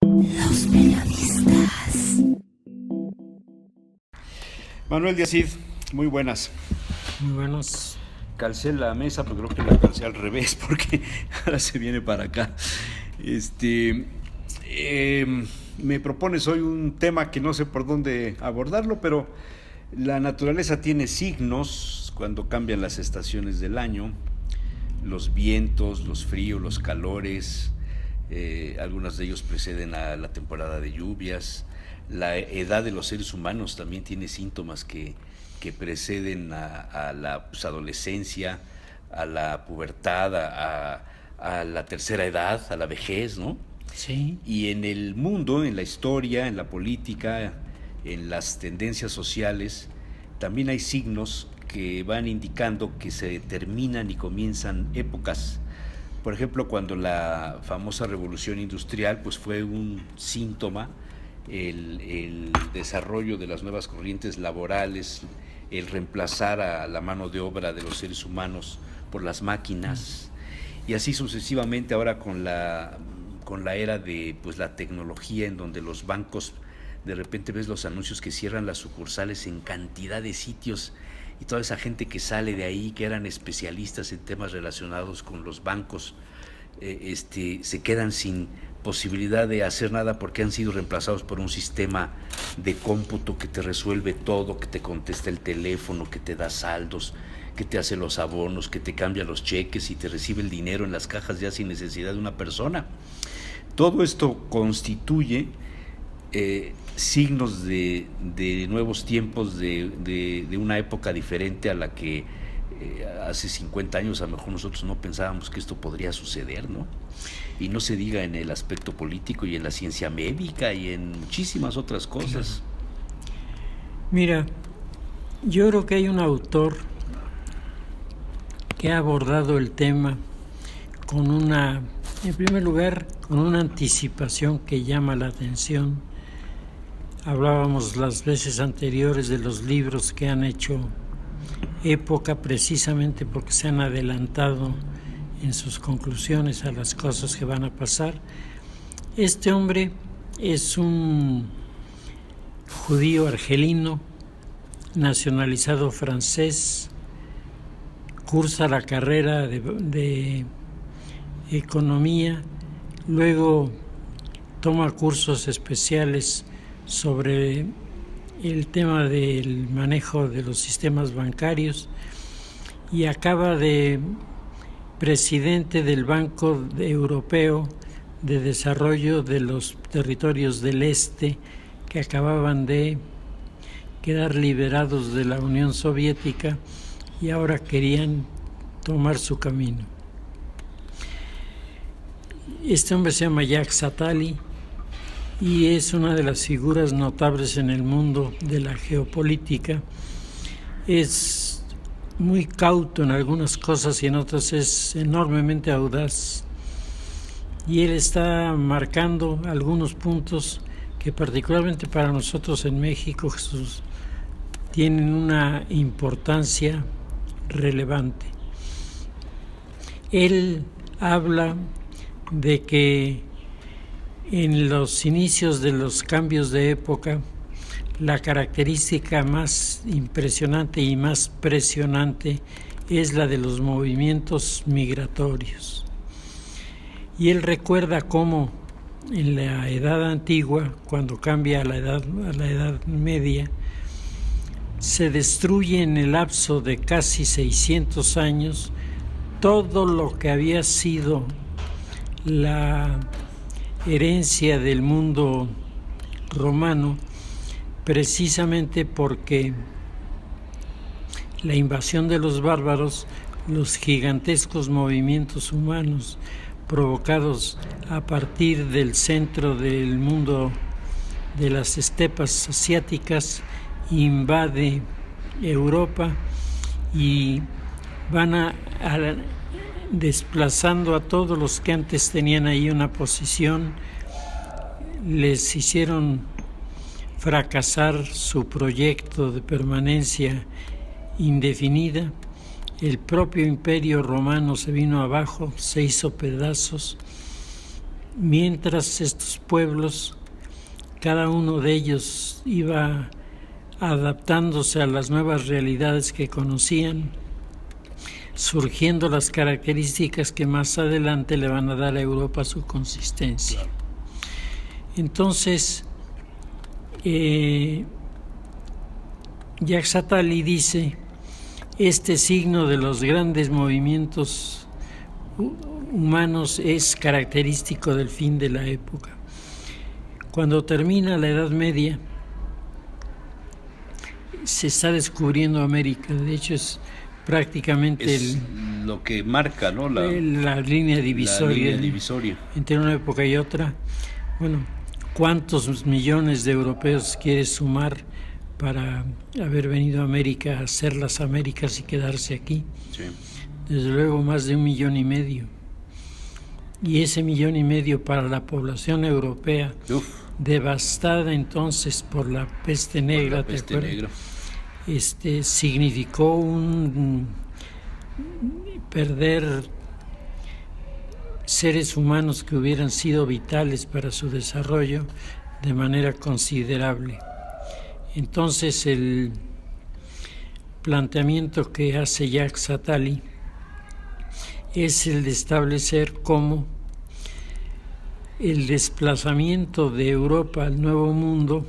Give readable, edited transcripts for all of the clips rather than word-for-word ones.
Los periodistas. Manuel Díaz Cid, muy buenas. Muy buenos. Calcé la mesa, pero creo que la calcé al revés porque ahora se viene para acá. Me propones hoy un tema que no sé por dónde abordarlo, pero la naturaleza tiene signos cuando cambian las estaciones del año, los vientos, los fríos, los calores, algunos de ellos preceden a la temporada de lluvias. La edad de los seres humanos también tiene síntomas que preceden a la adolescencia, a la pubertad, a la tercera edad, a la vejez, ¿no? Sí. Y en el mundo, en la historia, en la política, en las tendencias sociales, también hay signos que van indicando que se terminan y comienzan épocas. Por ejemplo, cuando la famosa revolución industrial pues fue un síntoma, el desarrollo de las nuevas corrientes laborales, el reemplazar a la mano de obra de los seres humanos por las máquinas, y así sucesivamente ahora con la era de pues la tecnología, en donde los bancos, de repente ves los anuncios que cierran las sucursales en cantidad de sitios, y toda esa gente que sale de ahí, que eran especialistas en temas relacionados con los bancos, se quedan sin posibilidad de hacer nada porque han sido reemplazados por un sistema de cómputo que te resuelve todo, que te contesta el teléfono, que te da saldos, que te hace los abonos, que te cambia los cheques y te recibe el dinero en las cajas ya sin necesidad de una persona. Todo esto constituye signos de nuevos tiempos, de una época diferente a la que hace 50 años a lo mejor nosotros no pensábamos que esto podría suceder, ¿no? Y no se diga en el aspecto político y en la ciencia médica y en muchísimas otras cosas. Mira, yo creo que hay un autor que ha abordado el tema con en primer lugar, con una anticipación que llama la atención. Hablábamos las veces anteriores de los libros que han hecho época precisamente porque se han adelantado en sus conclusiones a las cosas que van a pasar. Este hombre es un judío argelino, nacionalizado francés, cursa la carrera de economía, luego toma cursos especiales sobre el tema del manejo de los sistemas bancarios y acaba de presidente del Banco Europeo de Desarrollo de los Territorios del Este, que acababan de quedar liberados de la Unión Soviética y ahora querían tomar su camino. Este hombre se llama Jacques Attali y es una de las figuras notables en el mundo de la geopolítica. Es muy cauto en algunas cosas y en otras es enormemente audaz. Y él está marcando algunos puntos que particularmente para nosotros en México, Jesús, tienen una importancia relevante. Él habla de que en los inicios de los cambios de época, la característica más impresionante y más presionante es la de los movimientos migratorios. Y él recuerda cómo en la Edad Antigua, cuando cambia a la Edad Media, se destruye en el lapso de casi 600 años todo lo que había sido la herencia del mundo romano, precisamente porque la invasión de los bárbaros, los gigantescos movimientos humanos provocados a partir del centro del mundo de las estepas asiáticas, invade Europa y van desplazando a todos los que antes tenían ahí una posición, les hicieron fracasar su proyecto de permanencia indefinida. El propio imperio romano se vino abajo, se hizo pedazos mientras estos pueblos, cada uno de ellos iba adaptándose a las nuevas realidades que conocían, surgiendo las características que más adelante le van a dar a Europa su consistencia. Entonces, Jacques Attali dice, este signo de los grandes movimientos humanos es característico del fin de la época. Cuando termina la Edad Media, se está descubriendo América. De hecho, es prácticamente lo que marca, ¿no? la línea divisoria entre una época y otra. Bueno, ¿cuántos millones de europeos quiere sumar para haber venido a América a hacer las Américas y quedarse aquí? Sí. Desde luego más de 1,5 millones. Y ese 1,5 millones para la población europea, devastada entonces por la peste negra, por la peste negra. Significó un perder seres humanos que hubieran sido vitales para su desarrollo de manera considerable. Entonces el planteamiento que hace Jacques Attali es el de establecer cómo el desplazamiento de Europa al Nuevo Mundo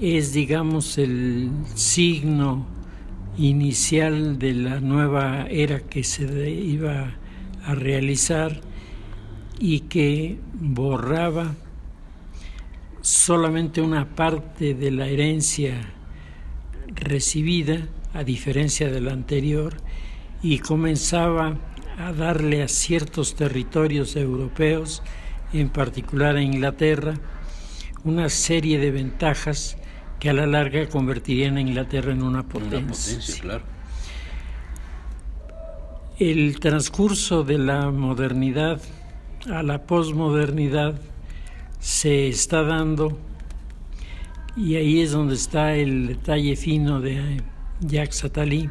es, digamos, el signo inicial de la nueva era que se iba a realizar y que borraba solamente una parte de la herencia recibida, a diferencia de la anterior, y comenzaba a darle a ciertos territorios europeos, en particular a Inglaterra, una serie de ventajas que a la larga convertirían a Inglaterra en una potencia. Sí. Claro. El transcurso de la modernidad a la posmodernidad se está dando, y ahí es donde está el detalle fino de Jacques Attali,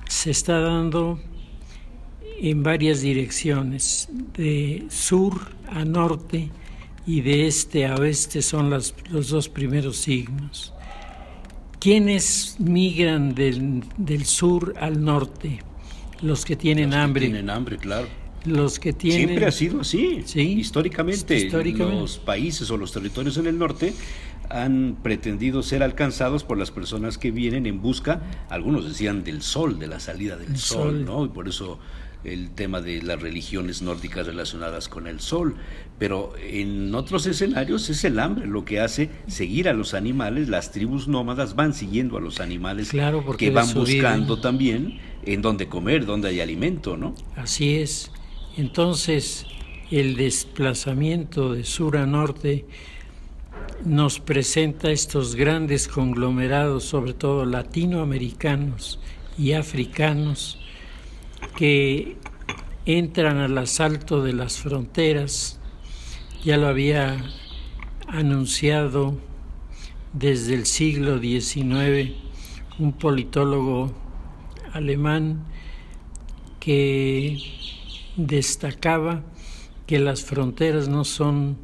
se está dando en varias direcciones, de sur a norte y de este a oeste son los dos primeros signos. ¿Quiénes migran del sur al norte? Los que tienen hambre. Tienen hambre, claro. Los que tienen... Siempre ha sido así. Sí, históricamente, los países o los territorios en el norte han pretendido ser alcanzados por las personas que vienen en busca, algunos decían del sol, de la salida del sol, ¿no? Y por eso el tema de las religiones nórdicas relacionadas con el sol. Pero en otros escenarios es el hambre lo que hace seguir a los animales. Las tribus nómadas van siguiendo a los animales, claro, que van buscando también en dónde comer, dónde hay alimento, ¿no? Así es. Entonces, el desplazamiento de sur a norte nos presenta estos grandes conglomerados, sobre todo latinoamericanos y africanos, que entran al asalto de las fronteras. Ya lo había anunciado desde el siglo XIX un politólogo alemán que destacaba que las fronteras no son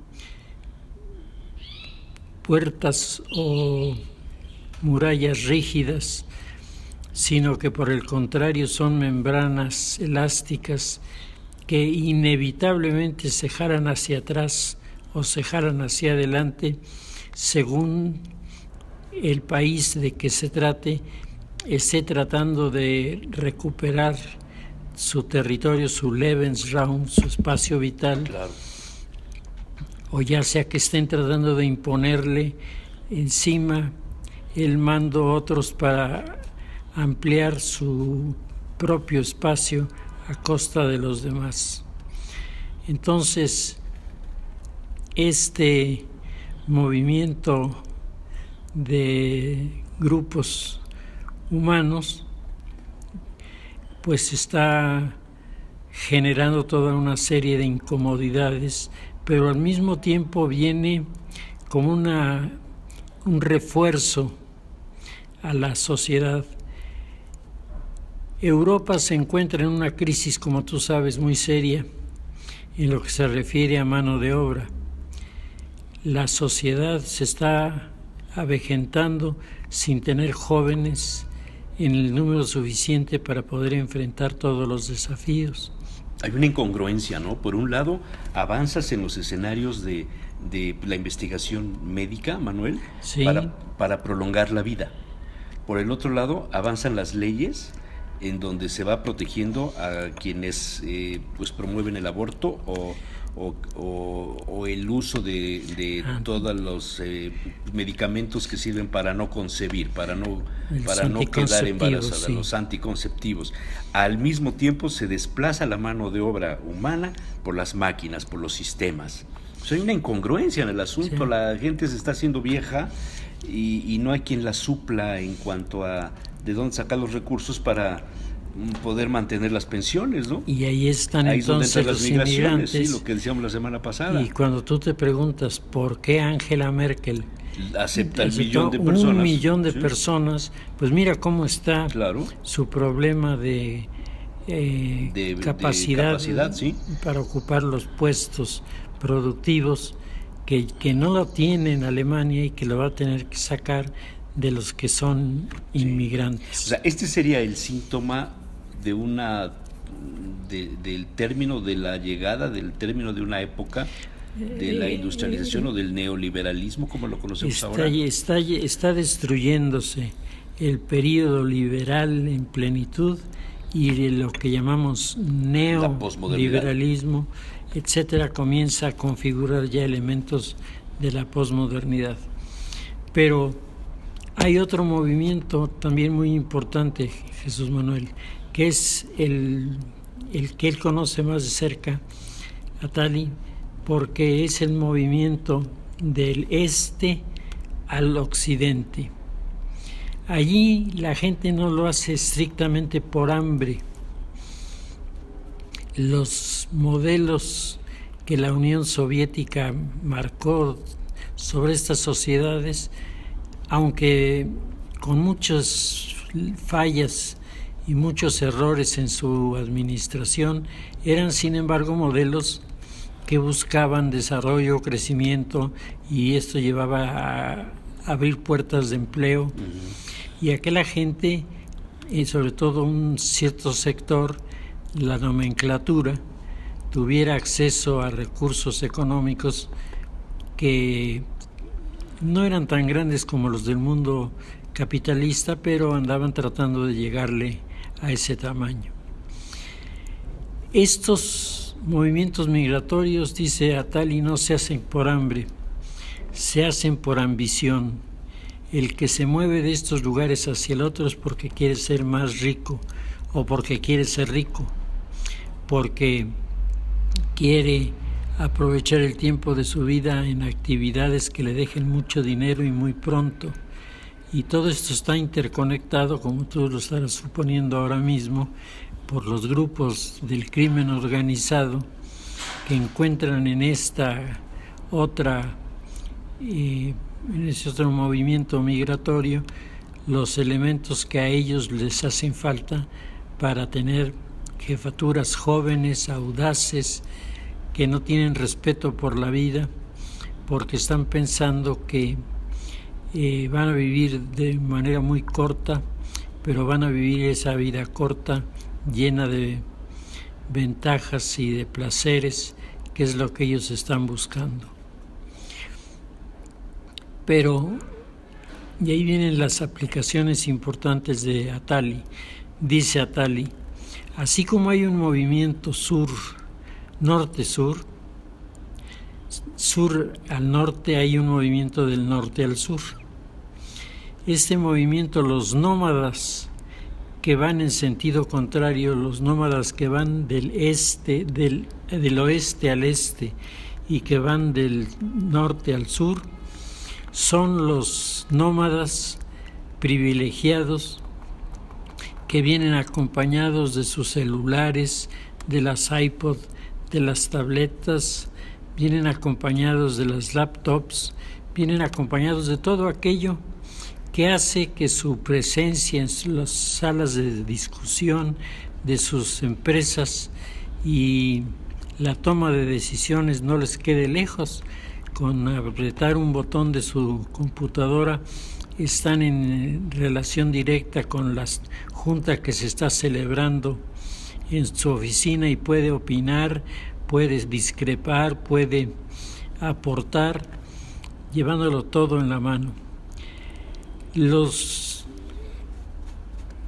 puertas o murallas rígidas, sino que por el contrario son membranas elásticas que inevitablemente se jalan hacia atrás o se jalan hacia adelante según el país de que se trate esté tratando de recuperar su territorio, su Lebensraum, su espacio vital, claro, o ya sea que estén tratando de imponerle encima el mando a otros para ampliar su propio espacio a costa de los demás. Entonces, este movimiento de grupos humanos pues está generando toda una serie de incomodidades, pero al mismo tiempo viene como un refuerzo a la sociedad. Europa se encuentra en una crisis, como tú sabes, muy seria, en lo que se refiere a mano de obra. La sociedad se está avejentando sin tener jóvenes en el número suficiente para poder enfrentar todos los desafíos. Hay una incongruencia, ¿no? Por un lado, avanzas en los escenarios de la investigación médica, Manuel, sí, para prolongar la vida. Por el otro lado, avanzan las leyes en donde se va protegiendo a quienes pues promueven el aborto o el uso de todos los medicamentos que sirven para no concebir, para no quedar embarazada, sí, los anticonceptivos. Al mismo tiempo se desplaza la mano de obra humana por las máquinas, por los sistemas. O sea, hay una incongruencia en el asunto, sí. La gente se está haciendo vieja y no hay quien la supla en cuanto a de dónde sacar los recursos para poder mantener las pensiones, ¿no? Y ahí están entonces los inmigrantes, sí, lo que decíamos la semana pasada. Y cuando tú te preguntas por qué Angela Merkel acepta un millón de personas, sí, pues mira cómo está, claro, su problema de capacidad sí, para ocupar los puestos productivos que no lo tiene en Alemania y que lo va a tener que sacar de los que son inmigrantes. O sea, este sería el síntoma de del término de la llegada, del término de una época de la industrialización o del neoliberalismo, como lo conocemos ahora. Está destruyéndose el período liberal en plenitud y de lo que llamamos neoliberalismo, etcétera, comienza a configurar ya elementos de la posmodernidad. Pero hay otro movimiento también muy importante, Jesús Manuel, que es el que él conoce más de cerca, Attali, porque es el movimiento del este al occidente. Allí la gente no lo hace estrictamente por hambre. Los modelos que la Unión Soviética marcó sobre estas sociedades, aunque con muchas fallas y muchos errores en su administración, eran sin embargo modelos que buscaban desarrollo, crecimiento, y esto llevaba a abrir puertas de empleo, y a que la gente, y sobre todo un cierto sector, la nomenclatura, tuviera acceso a recursos económicos que no eran tan grandes como los del mundo capitalista, pero andaban tratando de llegarle a ese tamaño. Estos movimientos migratorios, dice Attali, no se hacen por hambre, se hacen por ambición. El que se mueve de estos lugares hacia el otro es porque quiere ser más rico o porque quiere ser rico, porque quiere aprovechar el tiempo de su vida en actividades que le dejen mucho dinero y muy pronto. Y todo esto está interconectado, como tú lo estarás suponiendo ahora mismo, por los grupos del crimen organizado que encuentran en esta otra en ese otro movimiento migratorio los elementos que a ellos les hacen falta para tener jefaturas jóvenes, audaces, que no tienen respeto por la vida, porque están pensando que van a vivir de manera muy corta, pero van a vivir esa vida corta llena de ventajas y de placeres, que es lo que ellos están buscando. Pero, y ahí vienen las aplicaciones importantes de Attali. Dice Attali, así como hay un movimiento norte-sur, sur al norte, hay un movimiento del norte al sur. Este movimiento, los nómadas que van en sentido contrario, los nómadas que van del oeste al este y que van del norte al sur, son los nómadas privilegiados que vienen acompañados de sus celulares, de las iPod, de las tabletas, vienen acompañados de las laptops, vienen acompañados de todo aquello que hace que su presencia en las salas de discusión de sus empresas y la toma de decisiones no les quede lejos. Con apretar un botón de su computadora están en relación directa con la junta que se está celebrando en su oficina y puede opinar, puede discrepar, puede aportar, llevándolo todo en la mano. Los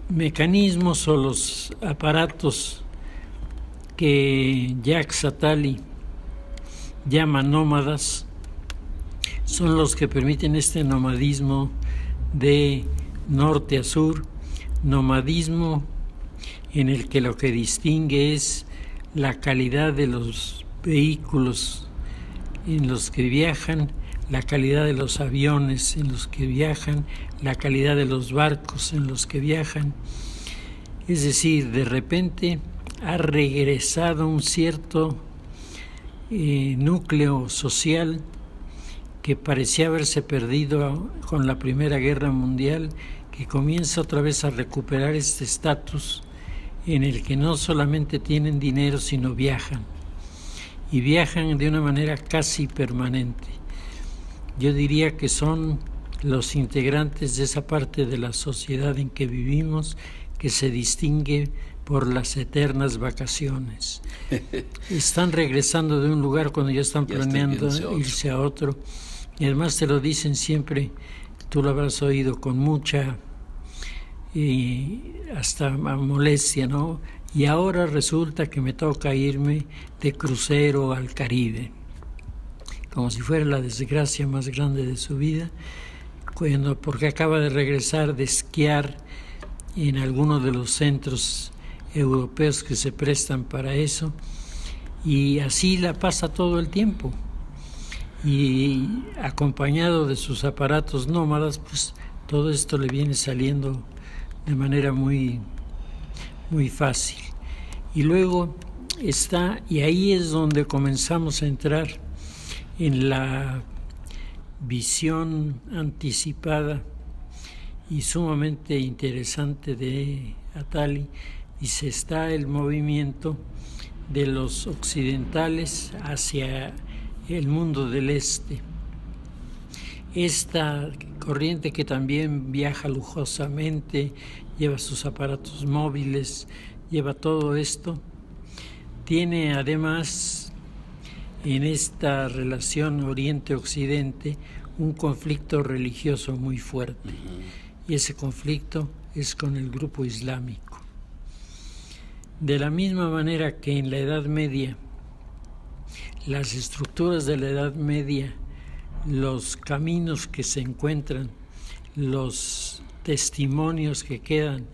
mecanismos o los aparatos que Jacques Attali llama nómadas son los que permiten este nomadismo de norte a sur, nomadismo en el que lo que distingue es la calidad de los vehículos en los que viajan, la calidad de los aviones en los que viajan, la calidad de los barcos en los que viajan. Es decir, de repente ha regresado un cierto núcleo social que parecía haberse perdido con la Primera Guerra Mundial, que comienza otra vez a recuperar este estatus en el que no solamente tienen dinero, sino viajan. Y viajan de una manera casi permanente. Yo diría que son los integrantes de esa parte de la sociedad en que vivimos, que se distingue por las eternas vacaciones. Están regresando de un lugar cuando ya están planeando irse a otro. Y además te lo dicen siempre, tú lo habrás oído con mucha hasta molestia, ¿no? Y ahora resulta que me toca irme de crucero al Caribe, como si fuera la desgracia más grande de su vida, porque acaba de regresar de esquiar en alguno de los centros europeos que se prestan para eso, y así la pasa todo el tiempo. Y acompañado de sus aparatos nómadas, pues todo esto le viene saliendo de manera muy, muy fácil. Y luego está, y ahí es donde comenzamos a entrar en la visión anticipada y sumamente interesante de Attali, y se está el movimiento de los occidentales hacia el mundo del este. Esta corriente, que también viaja lujosamente, lleva sus aparatos móviles, lleva todo esto, tiene además en esta relación Oriente-Occidente un conflicto religioso muy fuerte. Y ese conflicto es con el grupo islámico. De la misma manera que en la Edad Media, las estructuras de la Edad Media, los caminos que se encuentran, los testimonios que quedan,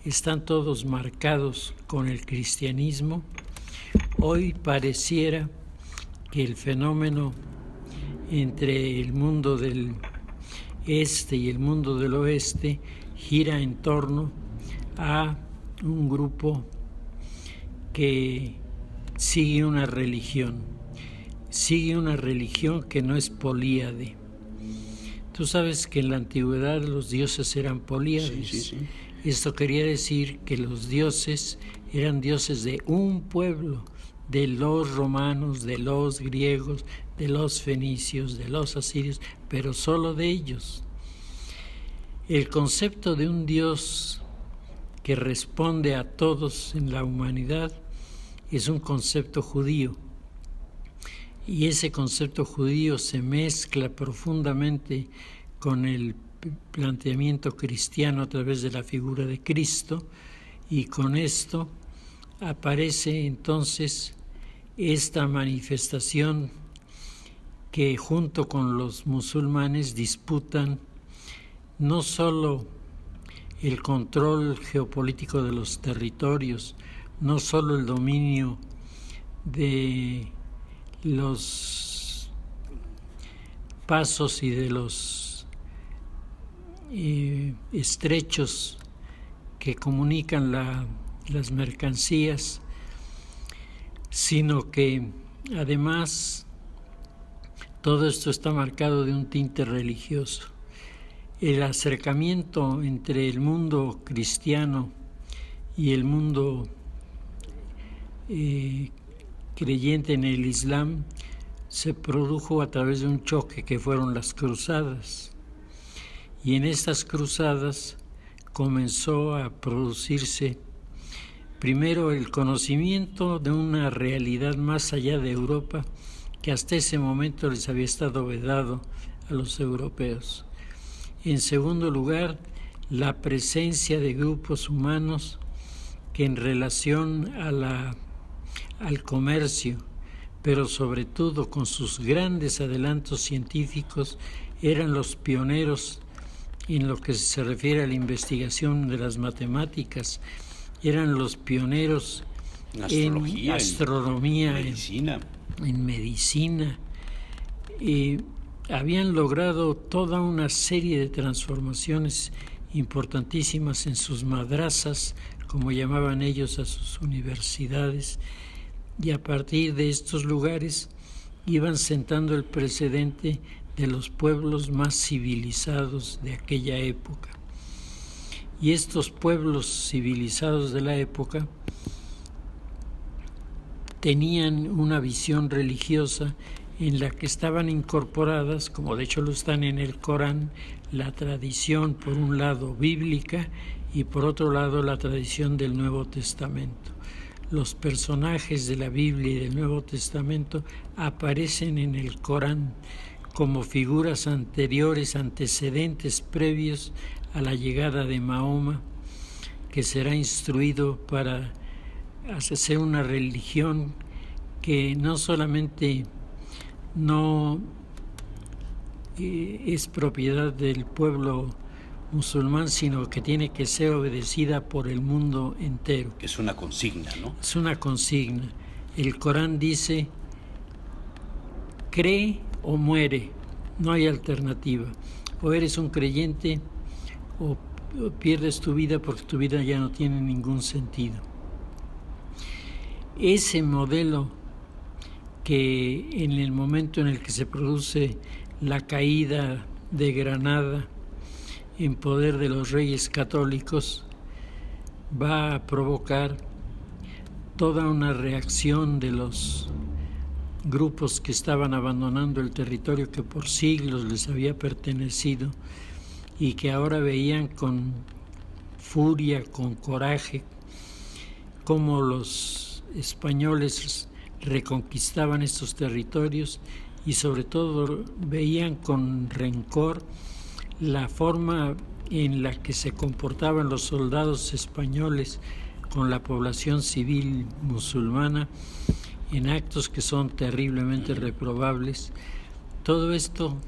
están todos marcados con el cristianismo, hoy pareciera que el fenómeno entre el mundo del este y el mundo del oeste gira en torno a un grupo que sigue una religión que no es políade. Tú sabes que en la antigüedad los dioses eran políades. Sí. Esto quería decir que los dioses eran dioses de un pueblo, de los romanos, de los griegos, de los fenicios, de los asirios, pero solo de ellos. El concepto de un Dios que responde a todos en la humanidad es un concepto judío. Y ese concepto judío se mezcla profundamente con el planteamiento cristiano a través de la figura de Cristo, y con esto aparece entonces esta manifestación que junto con los musulmanes disputan no solo el control geopolítico de los territorios, no solo el dominio de los pasos y de los estrechos que comunican las mercancías, sino que además todo esto está marcado de un tinte religioso. El acercamiento entre el mundo cristiano y el mundo creyente en el Islam se produjo a través de un choque que fueron las cruzadas. Y en estas cruzadas comenzó a producirse primero el conocimiento de una realidad más allá de Europa que hasta ese momento les había estado vedado a los europeos. En segundo lugar, la presencia de grupos humanos que en relación al comercio, pero sobre todo con sus grandes adelantos científicos, eran los pioneros en lo que se refiere a la investigación de las matemáticas, eran los pioneros en astronomía, en medicina. Habían logrado toda una serie de transformaciones importantísimas en sus madrasas, como llamaban ellos a sus universidades, y a partir de estos lugares iban sentando el precedente de los pueblos más civilizados de aquella época. Y estos pueblos civilizados de la época tenían una visión religiosa en la que estaban incorporadas, como de hecho lo están en el Corán, la tradición por un lado bíblica y por otro lado la tradición del Nuevo Testamento. Los personajes de la Biblia y del Nuevo Testamento aparecen en el Corán como figuras anteriores, antecedentes previos a la llegada de Mahoma, que será instruido para hacer una religión que no solamente no es propiedad del pueblo musulmán, sino que tiene que ser obedecida por el mundo entero. Es una consigna, ¿no? Es una consigna. El Corán dice: cree o muere, no hay alternativa. O eres un creyente o pierdes tu vida, porque tu vida ya no tiene ningún sentido. Ese modelo que en el momento en el que se produce la caída de Granada en poder de los reyes católicos, va a provocar toda una reacción de los grupos que estaban abandonando el territorio que por siglos les había pertenecido y que ahora veían con furia, con coraje, cómo los españoles reconquistaban estos territorios, y sobre todo veían con rencor la forma en la que se comportaban los soldados españoles con la población civil musulmana en actos que son terriblemente reprobables. Todo esto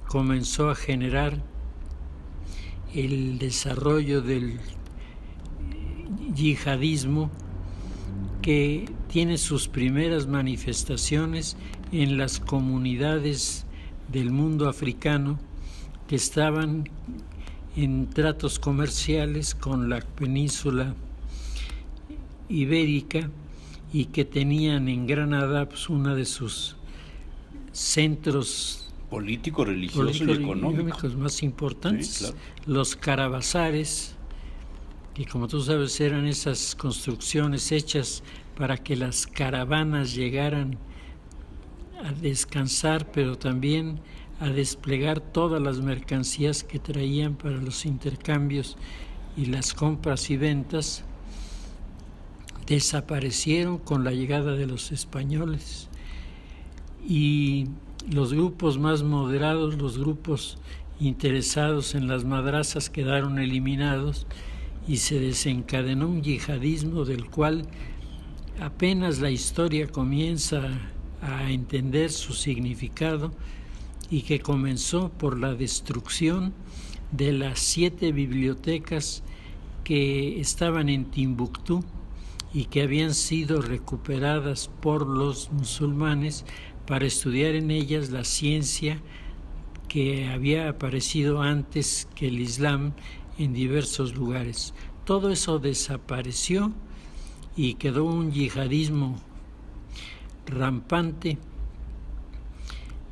comenzó a generar el desarrollo del yihadismo, que tiene sus primeras manifestaciones en las comunidades del mundo africano que estaban en tratos comerciales con la península ibérica y que tenían en Granada uno de sus centros político, religioso y económicos más importantes, sí, claro. Los carabazares, que como tú sabes eran esas construcciones hechas para que las caravanas llegaran a descansar, pero también a desplegar todas las mercancías que traían para los intercambios y las compras y ventas, desaparecieron con la llegada de los españoles. Y los grupos más moderados, los grupos interesados en las madrasas, quedaron eliminados y se desencadenó un yihadismo del cual apenas la historia comienza a entender su significado, y que comenzó por la destrucción de las 7 bibliotecas que estaban en Timbuktu y que habían sido recuperadas por los musulmanes para estudiar en ellas la ciencia que había aparecido antes que el Islam en diversos lugares. Todo eso desapareció y quedó un yihadismo rampante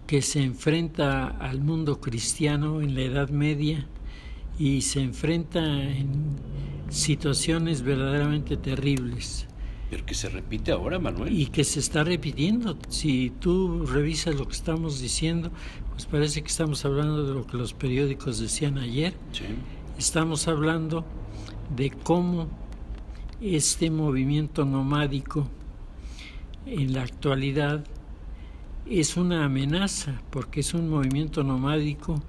que se enfrenta al mundo cristiano en la Edad Media y se enfrenta en situaciones verdaderamente terribles. Pero que se repite ahora, Manuel. Y que se está repitiendo. Si tú revisas lo que estamos diciendo, pues parece que estamos hablando de lo que los periódicos decían ayer. Sí. Estamos hablando de cómo este movimiento nomádico en la actualidad es una amenaza, porque es un movimiento nomádico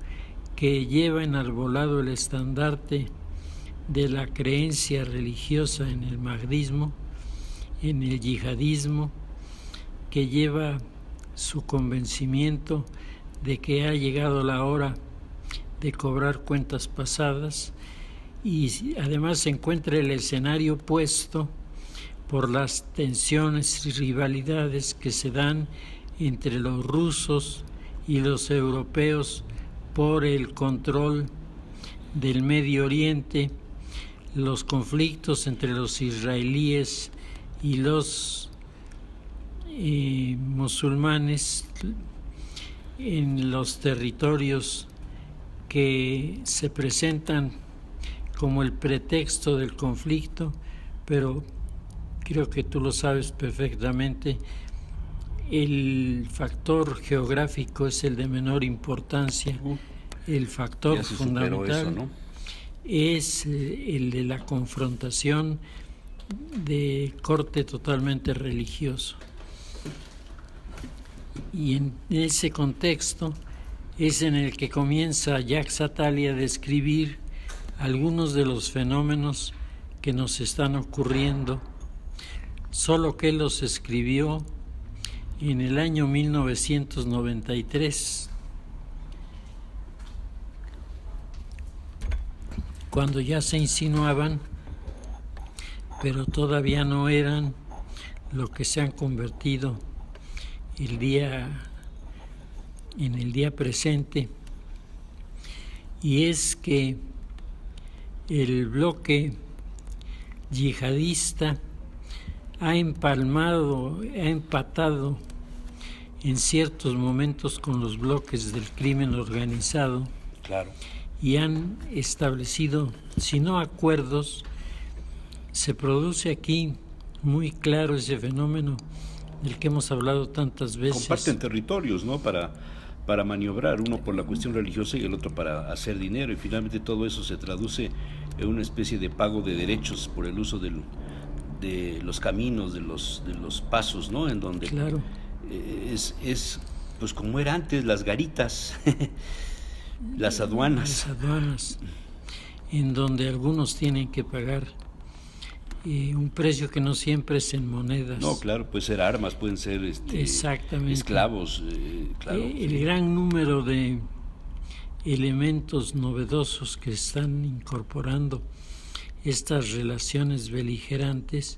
que lleva enarbolado el estandarte de la creencia religiosa en el mahdismo, en el yihadismo, que lleva su convencimiento de que ha llegado la hora de cobrar cuentas pasadas, y además se encuentra el escenario puesto por las tensiones y rivalidades que se dan entre los rusos y los europeos por el control del Medio Oriente, los conflictos entre los israelíes y los musulmanes en los territorios que se presentan como el pretexto del conflicto, pero creo que tú lo sabes perfectamente, el factor geográfico es el de menor importancia, el factor fundamental eso, ¿no? es el de la confrontación de corte totalmente religioso. Y en ese contexto es en el que comienza Jacques Attali a describir algunos de los fenómenos que nos están ocurriendo, solo que él los escribió en el año 1993, cuando ya se insinuaban, pero todavía no eran lo que se han convertido en el día presente, y es que el bloque yihadista ha empatado en ciertos momentos con los bloques del crimen organizado. Claro. Y han establecido, si no acuerdos, se produce aquí muy claro ese fenómeno del que hemos hablado tantas veces. Comparten territorios, ¿no? Para maniobrar, uno por la cuestión religiosa y el otro para hacer dinero, y finalmente todo eso se traduce en una especie de pago de derechos por el uso de los caminos, de los pasos, ¿no? En donde claro. Es pues como era antes, las garitas, las aduanas. Las aduanas, en donde algunos tienen que pagar un precio que no siempre es en monedas. No, claro, puede ser armas, pueden ser exactamente, esclavos, claro. El gran número de elementos novedosos que están incorporando estas relaciones beligerantes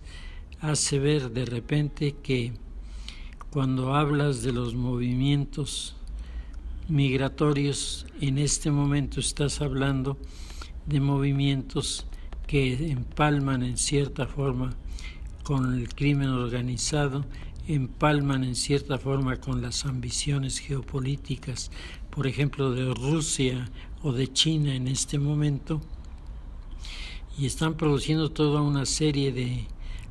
hace ver de repente que cuando hablas de los movimientos migratorios, en este momento estás hablando de movimientos que empalman en cierta forma con el crimen organizado, empalman en cierta forma con las ambiciones geopolíticas, por ejemplo, de Rusia o de China en este momento, y están produciendo toda una serie de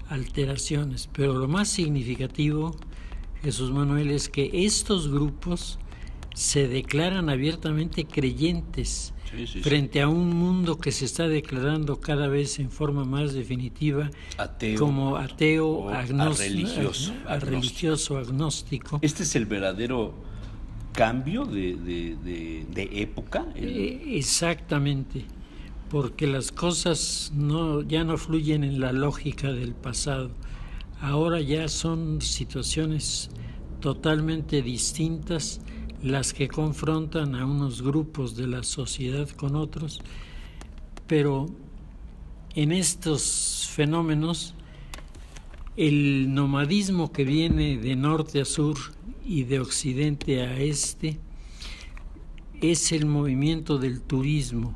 alteraciones. Pero lo más significativo, Jesús Manuel, es que estos grupos se declaran abiertamente creyentes frente a un mundo que se está declarando cada vez en forma más definitiva como ateo, religioso, agnóstico. ¿Este es el verdadero cambio de época? Exactamente, porque las cosas ya no fluyen en la lógica del pasado. Ahora ya son situaciones totalmente distintas las que confrontan a unos grupos de la sociedad con otros, pero en estos fenómenos el nomadismo que viene de norte a sur y de occidente a este es el movimiento del turismo,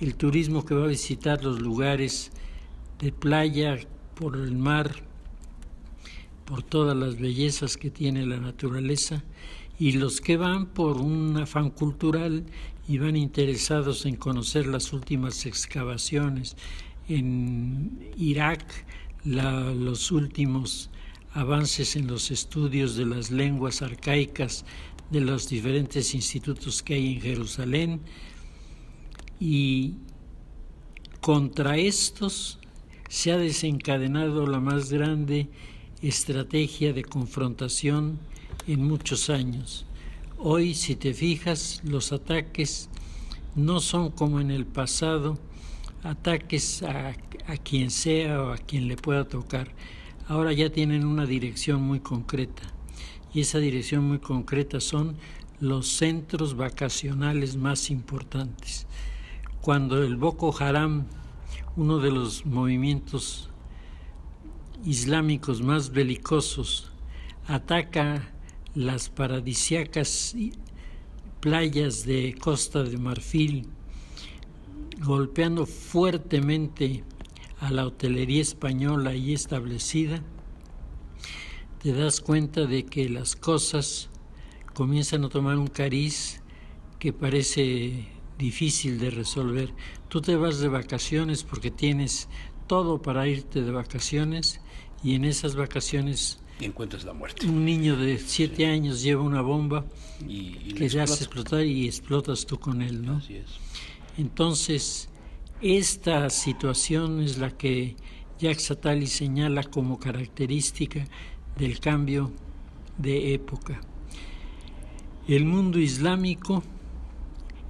el turismo que va a visitar los lugares de playa, por el mar, por todas las bellezas que tiene la naturaleza, y los que van por un afán cultural y van interesados en conocer las últimas excavaciones en Irak, los últimos avances en los estudios de las lenguas arcaicas de los diferentes institutos que hay en Jerusalén, y contra estos se ha desencadenado la más grande estrategia de confrontación en muchos años. Hoy, si te fijas, los ataques no son como en el pasado, ataques a quien sea o a quien le pueda tocar. Ahora ya tienen una dirección muy concreta, y esa dirección muy concreta son los centros vacacionales más importantes. Cuando el Boko Haram, uno de los movimientos islámicos más belicosos, ataca las paradisíacas playas de Costa de Marfil, golpeando fuertemente a la hotelería española allí establecida, te das cuenta de que las cosas comienzan a tomar un cariz que parece difícil de resolver. Tú te vas de vacaciones porque tienes todo para irte de vacaciones, y en esas vacaciones Y encuentras la muerte. un niño de 7 años lleva una bomba Y que le hace explotar, y explotas tú con él, ¿no? Así es. Entonces, esta situación es la que Jacques Attali señala como característica del cambio de época. El mundo islámico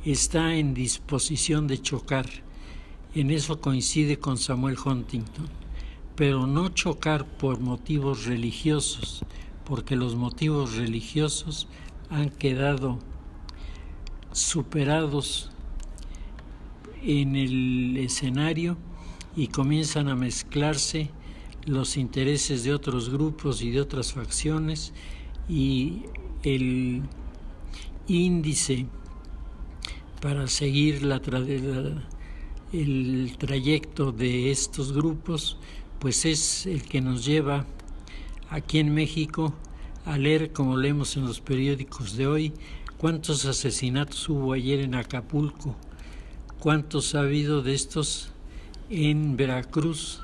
está en disposición de chocar. En eso coincide con Samuel Huntington, pero no chocar por motivos religiosos, porque los motivos religiosos han quedado superados en el escenario y comienzan a mezclarse los intereses de otros grupos y de otras facciones, y el índice para seguir el trayecto de estos grupos pues es el que nos lleva aquí en México a leer, como leemos en los periódicos de hoy, cuántos asesinatos hubo ayer en Acapulco, cuántos ha habido de estos en Veracruz,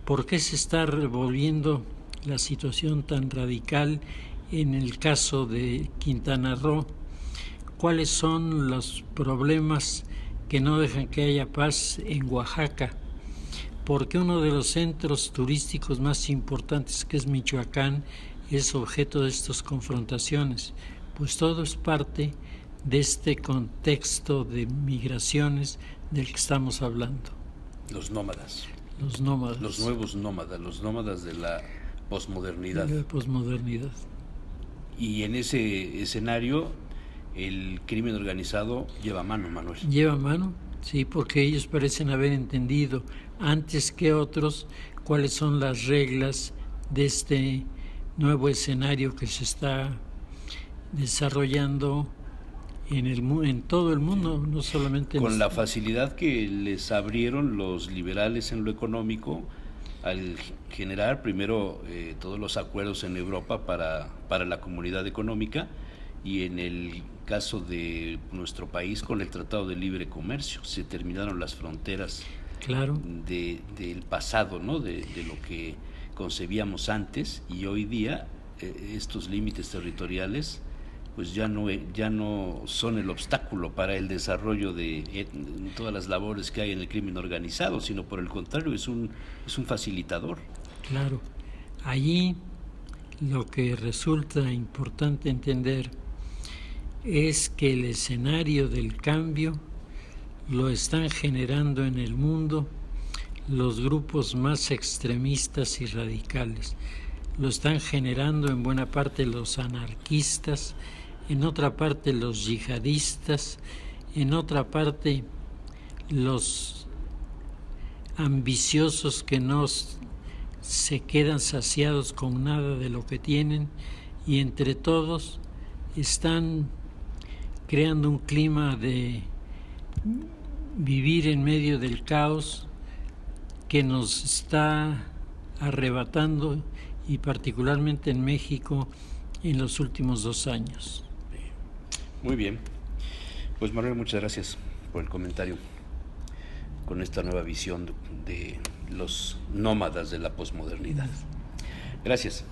por qué se está revolviendo la situación tan radical en el caso de Quintana Roo, cuáles son los problemas que no dejan que haya paz en Oaxaca, porque uno de los centros turísticos más importantes, que es Michoacán, es objeto de estas confrontaciones. Pues todo es parte de este contexto de migraciones del que estamos hablando. Los nómadas. Los nómadas. Los nuevos nómadas, los nómadas de la posmodernidad. De la posmodernidad. Y en ese escenario el crimen organizado lleva mano, Manuel. Lleva mano, sí, porque ellos parecen haber entendido antes que otros cuáles son las reglas de este nuevo escenario que se está desarrollando en todo el mundo, no solamente con la facilidad que les abrieron los liberales en lo económico al generar primero todos los acuerdos en Europa para la comunidad económica, y en el caso de nuestro país con el Tratado de Libre Comercio se terminaron las fronteras, claro, del pasado, ¿no? de lo que concebíamos antes, y hoy día estos límites territoriales pues ya no son el obstáculo para el desarrollo de todas las labores que hay en el crimen organizado, sino por el contrario es un facilitador. Claro, allí lo que resulta importante entender es que el escenario del cambio lo están generando en el mundo los grupos más extremistas y radicales. Lo están generando en buena parte los anarquistas, en otra parte los yihadistas, en otra parte los ambiciosos que no se quedan saciados con nada de lo que tienen, y entre todos están creando un clima de vivir en medio del caos que nos está arrebatando, y particularmente en México en los últimos 2 años. Muy bien, pues Manuel, muchas gracias por el comentario con esta nueva visión de los nómadas de la posmodernidad. Gracias.